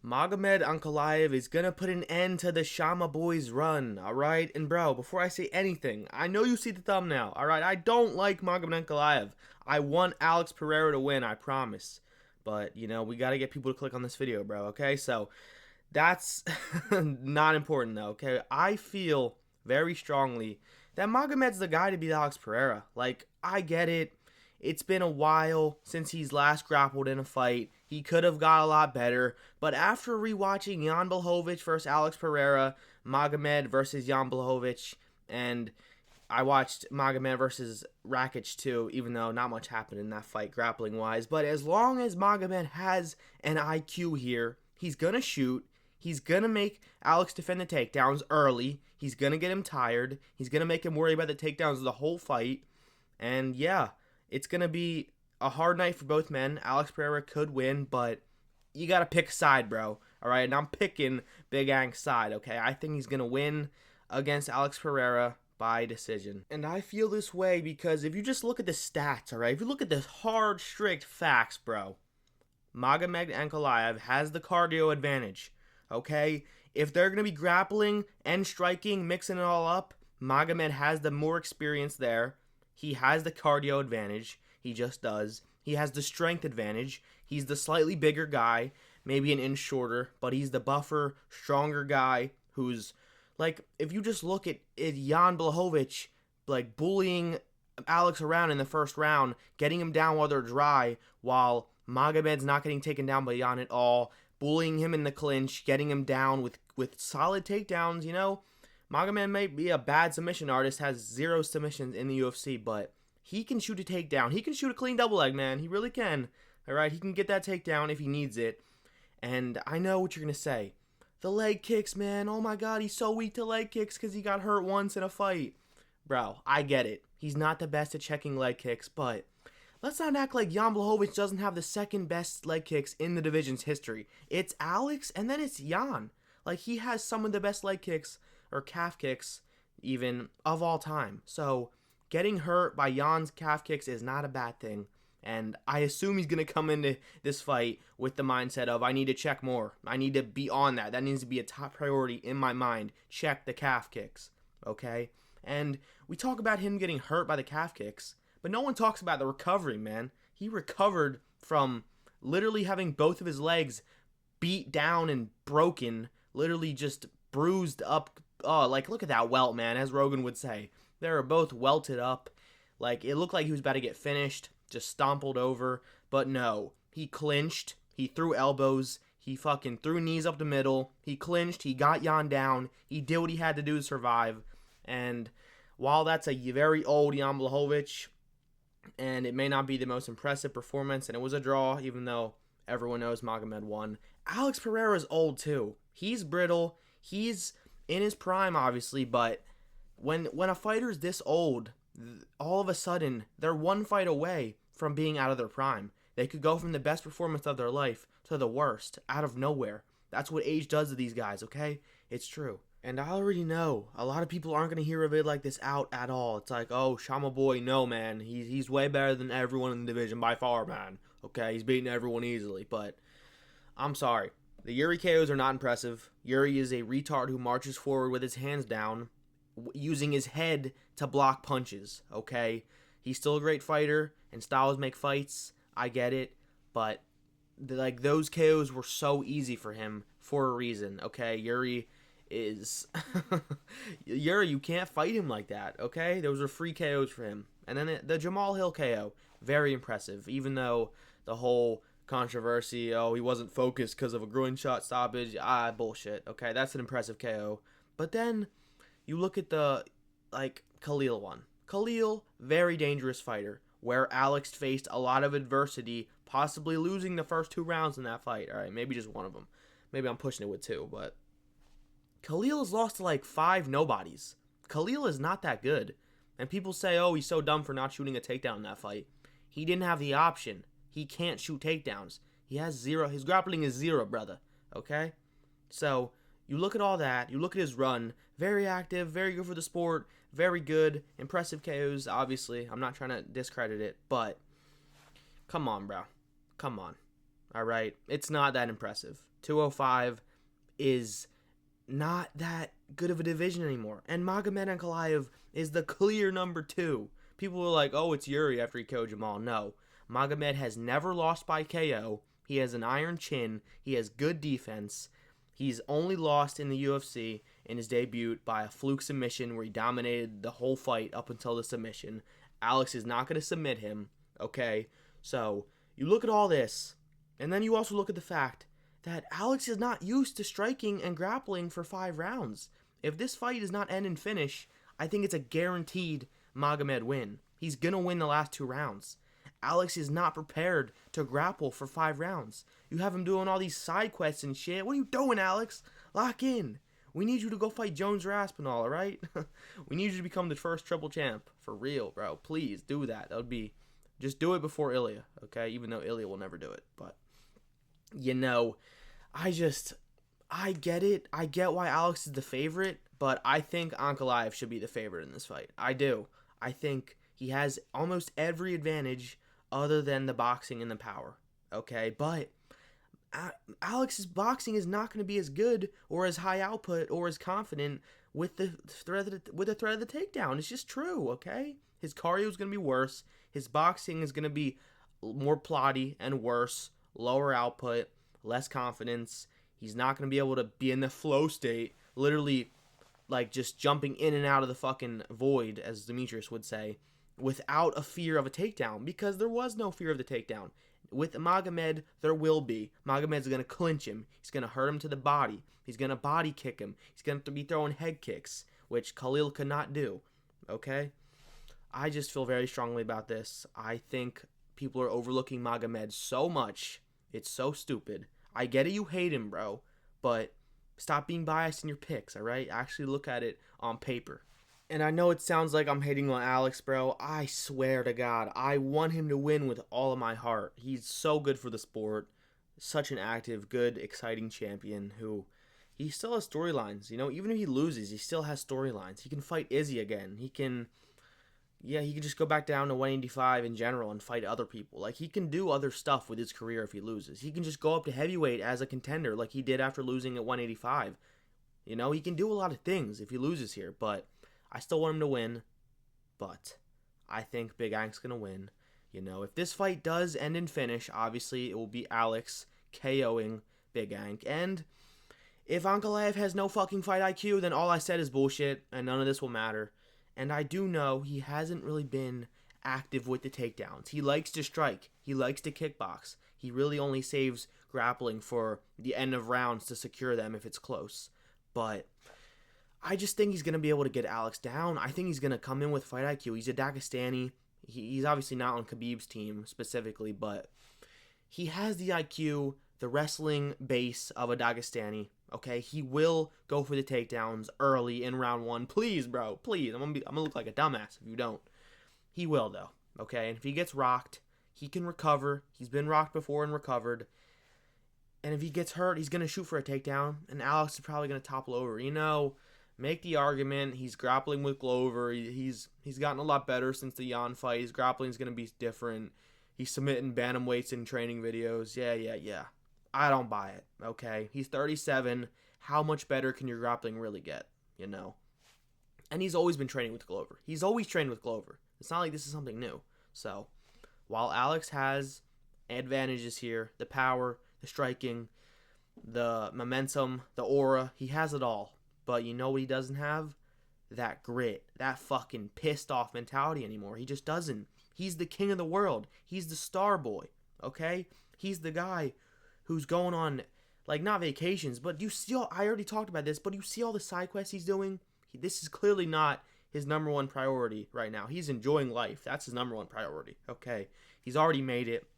Magomed Ankalaev is gonna put an end to the Shama Boys run, alright? And bro, before I say anything, I know you see the thumbnail, alright? I don't like Magomed Ankalaev. I want Alex Pereira to win, I promise. But, we gotta get people to click on this video, bro, okay? So, that's not important though, okay? I feel very strongly that Magomed's the guy to beat Alex Pereira. Like, I get it. It's been a while since he's last grappled in a fight. He could have got a lot better. But after rewatching Jan Blachowicz versus Alex Pereira, Magomed versus Jan Blachowicz, and I watched Magomed versus Rakic too, even though not much happened in that fight grappling-wise. But as long as Magomed has an IQ here, he's going to shoot. He's going to make Alex defend the takedowns early. He's going to get him tired. He's going to make him worry about the takedowns the whole fight. And yeah, it's going to be a hard night for both men. Alex Pereira could win, but you got to pick a side, bro. All right, and I'm picking Big Ank's side, okay? I think he's going to win against Alex Pereira by decision. And I feel this way because if you just look at the stats, all right? If you look at the hard, strict facts, bro, Magomed Ankalaev has the cardio advantage, okay? If they're going to be grappling and striking, mixing it all up, Magomed has the more experience there. He has the cardio advantage. He just does. He has the strength advantage. He's the slightly bigger guy, maybe an inch shorter, but he's the buffer, stronger guy who's, like, if you just look at Jan Blachowicz, like, bullying Alex around in the first round, getting him down while they're dry, while Magomed's not getting taken down by Jan at all, bullying him in the clinch, getting him down with solid takedowns, Magomed might be a bad submission artist, has 0 submissions in the UFC, but he can shoot a takedown. He can shoot a clean double leg, man. He really can. All right, he can get that takedown if he needs it. And I know what you're going to say. The leg kicks, man. Oh my God, he's so weak to leg kicks because he got hurt once in a fight. Bro, I get it. He's not the best at checking leg kicks, but let's not act like Jan Blachowicz doesn't have the second best leg kicks in the division's history. It's Alex, and then it's Jan. Like, he has some of the best leg kicks, or calf kicks, even, of all time. So, getting hurt by Jan's calf kicks is not a bad thing. And I assume he's going to come into this fight with the mindset of, I need to check more. I need to be on that. That needs to be a top priority in my mind. Check the calf kicks, okay? And we talk about him getting hurt by the calf kicks, but no one talks about the recovery, man. He recovered from literally having both of his legs beat down and broken, literally just bruised up. Oh, like, look at that welt, man, as Rogan would say. They were both welted up. Like, it looked like he was about to get finished, just stompled over. But no, he clinched. He threw elbows. He fucking threw knees up the middle. He clinched. He got Jan down. He did what he had to do to survive. And while that's a very old Jan Blachowicz, and it may not be the most impressive performance, and it was a draw, even though everyone knows Magomed won, Alex Pereira's old too. He's brittle. He's in his prime, obviously, but when a fighter's this old, all of a sudden, they're one fight away from being out of their prime. They could go from the best performance of their life to the worst, out of nowhere. That's what age does to these guys, okay? It's true. And I already know, a lot of people aren't going to hear a vid like this out at all. It's like, oh, Shama boy, no, man. He's way better than everyone in the division by far, man. Okay, he's beating everyone easily, but I'm sorry. The Yuri KOs are not impressive. Yuri is a retard who marches forward with his hands down, using his head to block punches, okay? He's still a great fighter, and styles make fights. I get it, but those KOs were so easy for him for a reason, okay? Yuri is Yuri, you can't fight him like that, okay? Those are free KOs for him. And then the Jamal Hill KO, very impressive, even though the whole controversy, oh, he wasn't focused because of a groin shot stoppage, bullshit, okay? That's an impressive KO. But then you look at the, Khalil one. Khalil, very dangerous fighter, where Alex faced a lot of adversity, possibly losing the first 2 rounds in that fight. All right, maybe just one of them. Maybe I'm pushing it with 2, but Khalil has lost to 5 nobodies. Khalil is not that good. And people say, oh, he's so dumb for not shooting a takedown in that fight. He didn't have the option. He can't shoot takedowns. He has 0. His grappling is 0, brother. Okay? So, you look at all that. You look at his run. Very active. Very good for the sport. Very good. Impressive KOs, obviously. I'm not trying to discredit it. But, come on, bro. Come on. All right? It's not that impressive. 205 is not that good of a division anymore. And Magomed Ankalaev is the clear number 2. People were like, oh, it's Yuri after he KO'd Jamal. No. Magomed has never lost by KO. He has an iron chin. He has good defense. He's only lost in the UFC in his debut by a fluke submission where he dominated the whole fight up until the submission. Alex is not going to submit him, okay? So you look at all this, and then you also look at the fact that Alex is not used to striking and grappling for 5 rounds. If this fight does not end in finish, I think it's a guaranteed Magomed win. He's going to win the last 2 rounds. Alex is not prepared to grapple for 5 rounds. You have him doing all these side quests and shit. What are you doing, Alex? Lock in. We need you to go fight Jones or Aspinall, alright? We need you to become the first triple champ. For real, bro. Please do that. That would be... Just do it before Ilya, okay? Even though Ilya will never do it. But, you know, I get it. I get why Alex is the favorite, but I think Ankalaev should be the favorite in this fight. I do. I think he has almost every advantage other than the boxing and the power, okay? But Alex's boxing is not going to be as good or as high output or as confident with the threat of the takedown. It's just true, okay? His cardio is going to be worse. His boxing is going to be more plotty and worse, lower output, less confidence. He's not going to be able to be in the flow state, literally like just jumping in and out of the fucking void, as Demetrius would say, without a fear of a takedown, because there was no fear of the takedown. With Magomed, there will be. Magomed's going to clinch him. He's going to hurt him to the body. He's going to body kick him. He's going to be throwing head kicks, which Khalil could not do. Okay? I just feel very strongly about this. I think people are overlooking Magomed so much. It's so stupid. I get it, you hate him, bro, but stop being biased in your picks, alright? Actually look at it on paper. And I know it sounds like I'm hating on Alex, bro. I swear to God, I want him to win with all of my heart. He's so good for the sport. Such an active, good, exciting champion who... He still has storylines, you know? Even if he loses, he still has storylines. He can fight Izzy again. He can just go back down to 185 in general and fight other people. Like, he can do other stuff with his career if he loses. He can just go up to heavyweight as a contender like he did after losing at 185. You know, he can do a lot of things if he loses here, but... I still want him to win, but I think Big Ank's going to win. You know, if this fight does end in finish, obviously it will be Alex KOing Big Ank. And if Ankalaev has no fucking fight IQ, then all I said is bullshit, and none of this will matter. And I do know he hasn't really been active with the takedowns. He likes to strike. He likes to kickbox. He really only saves grappling for the end of rounds to secure them if it's close. But... I just think he's going to be able to get Alex down. I think he's going to come in with fight IQ. He's a Dagestani. He's obviously not on Khabib's team specifically, but he has the IQ, the wrestling base of a Dagestani. Okay, he will go for the takedowns early in round 1. Please, bro, please. I'm gonna look like a dumbass if you don't. He will though. Okay, and if he gets rocked, he can recover. He's been rocked before and recovered. And if he gets hurt, he's gonna shoot for a takedown, and Alex is probably gonna topple over. You know. Make the argument. He's grappling with Glover. He's gotten a lot better since the Jan fight. His grappling is going to be different. He's submitting bantamweights in training videos. Yeah. I don't buy it, okay? He's 37. How much better can your grappling really get, you know? And he's always been training with Glover. He's always trained with Glover. It's not like this is something new. So, while Alex has advantages here, the power, the striking, the momentum, the aura, he has it all. But you know what he doesn't have? That grit, that fucking pissed off mentality anymore. He just doesn't. He's the king of the world. He's the star boy, okay? He's the guy who's going on, like, not vacations, but you see all, I already talked about this, but you see all the side quests he's doing? This is clearly not his number one priority right now. He's enjoying life. That's his number one priority, okay? He's already made it.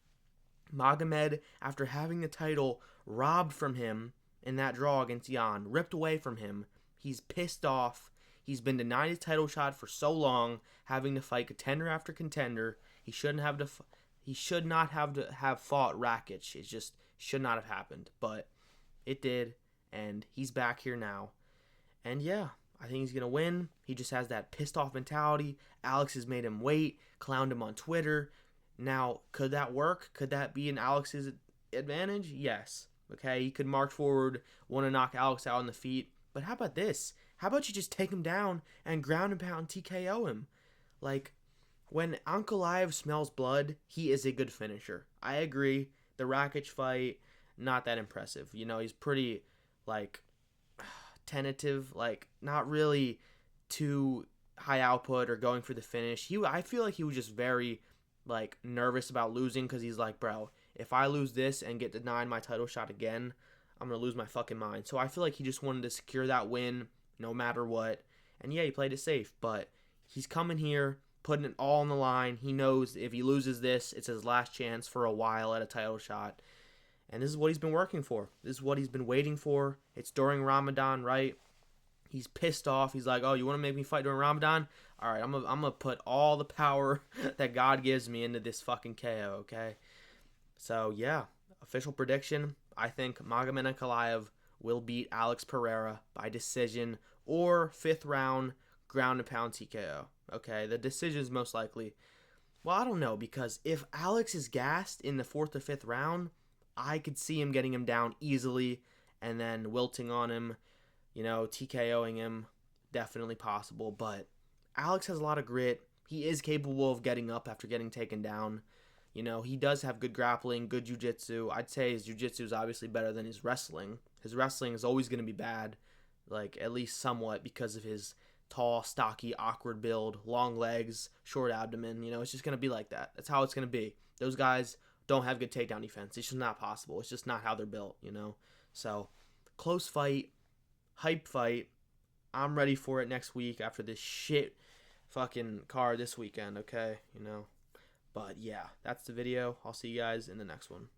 Magomed, after having the title robbed from him in that draw against Jan, ripped away from him, he's pissed off. He's been denied his title shot for so long, having to fight contender after contender. He should not have to have fought Rakic. It just should not have happened, but it did, and he's back here now. And yeah, I think he's gonna win. He just has that pissed off mentality. Alex has made him wait, clowned him on Twitter. Now, could that work? Could that be in Alex's advantage? Yes. Okay, he could march forward, want to knock Alex out on the feet. But how about this? How about you just take him down and ground and pound TKO him? Like, when Ankalaev smells blood, he is a good finisher. I agree. The Rakic fight, not that impressive. You know, he's pretty, like, tentative, like, not really too high output or going for the finish. I feel like he was just very, like, nervous about losing because he's like, bro, if I lose this and get denied my title shot again, I'm going to lose my fucking mind. So I feel like he just wanted to secure that win no matter what. And yeah, he played it safe, but he's coming here, putting it all on the line. He knows if he loses this, it's his last chance for a while at a title shot. And this is what he's been working for. This is what he's been waiting for. It's during Ramadan, right? He's pissed off. He's like, oh, you want to make me fight during Ramadan? All right, I'm gonna put all the power that God gives me into this fucking KO, okay? So, yeah, official prediction. I think Magomed Ankalaev will beat Alex Pereira by decision or 5th round ground and pound TKO. Okay, the decision is most likely. Well, I don't know, because if Alex is gassed in the 4th or 5th round, I could see him getting him down easily and then wilting on him, you know, TKOing him. Definitely possible, but Alex has a lot of grit. He is capable of getting up after getting taken down. You know, he does have good grappling, good jiu-jitsu. I'd say his jiu-jitsu is obviously better than his wrestling. His wrestling is always going to be bad, like at least somewhat, because of his tall, stocky, awkward build, long legs, short abdomen. You know, it's just going to be like that. That's how it's going to be. Those guys don't have good takedown defense. It's just not possible. It's just not how they're built, you know? So, close fight, hype fight. I'm ready for it next week after this shit fucking card this weekend, okay? You know? But yeah, that's the video. I'll see you guys in the next one.